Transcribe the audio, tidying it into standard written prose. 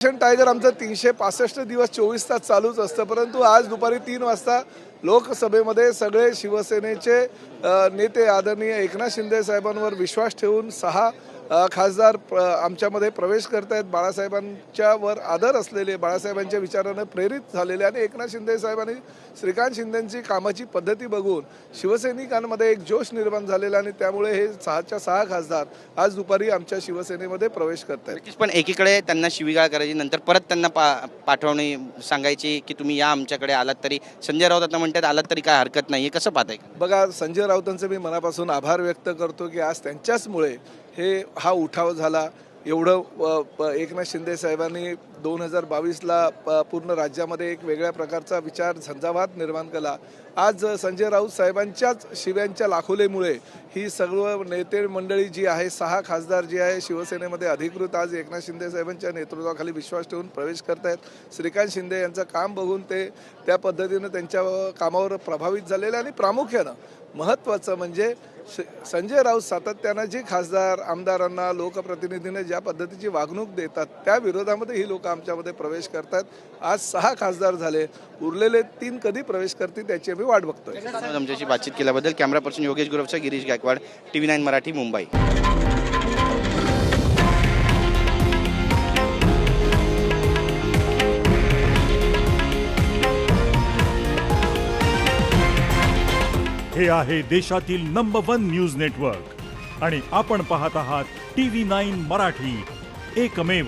Operation tiger आमचं 365 दिवस 24 तास चालूच असतं, परंतु आज दुपारी 3 वाजता लोकसभेमध्ये सगळे शिवसेनेचे नेते आदरणीय एकनाथ शिंदे साहेबांवर विश्वास ठेवून 6 खासदार आमच्यामध्ये प्रवेश करत आहेत. बाळासाहेबांच्यावर आदर असलेले, बाळासाहेबांच्या विचाराने प्रेरित झालेले आणि एकनाथ शिंदे साहेबांनी श्रीकांत शिंदेंची कामाची पद्धती बघून शिवसैनिकांमध्ये एक जोश निर्माण झालेला आणि त्यामुळे हे 6च्या 6 खासदार आज दुपारी आमच्या शिवसेनेमध्ये प्रवेश करत आहेत. पण एकीकडे त्यांना शिवीगाळ करायची, नंतर परत त्यांना पाठवणे सांगायची की तुम्ही या आमच्याकडे आलात तरी. संजय राऊत आता म्हणतात आलात तरी काय हरकत नाही. कसं पाहताय? बघा, संजय राऊतांचे मी मनापासून आभार व्यक्त करतो की आज त्यांच्याचमुळे हा उठाव झाला. एवढं एकनाथ शिंदे साहेबांनी 2022ला पूर्ण राज्यामध्ये एक वेगळ्या प्रकारचा विचार झंझावात निर्माण केला. आज संजय राऊत साहेबांच्याच शिव्यांच्या लाखोलेमुळे ही सर्व नेते मंडळी जी आहे, 6 खासदार जी आहे शिवसेनेमध्ये अधिकृत आज एकनाथ शिंदे साहेबांच्या नेतृत्वाखाली विश्वास ठेवून प्रवेश करत आहेत. श्रीकांत शिंदे यांचं काम बघून ते त्या पद्धतीनं त्यांच्या कामावर प्रभावित झालेले आणि प्रामुख्यानं महत्त्वाचं म्हणजे संजय राऊत सातत्यानं जी खासदार आमदारांना लोकप्रतिनिधींना ज्या पद्धतीची वागणूक देतात त्या विरोधामध्ये ही लोक आमच्यामध्ये प्रवेश करतात. आज 6 खासदार झाले, उरलेले 3 कधी प्रवेश करतील त्याची आम्ही वाट बघतोय. आमच्याशी बातचीत केल्याबद्दल कॅमेरा पर्सन योगेश गुरवचा, गिरीश गायकवाड, TV9 मराठी, मुंबई. हे आहे देशातील नंबर 1 न्यूज नेटवर्क आणि आपण पाहत आहात TV9 मराठी, एकमेव.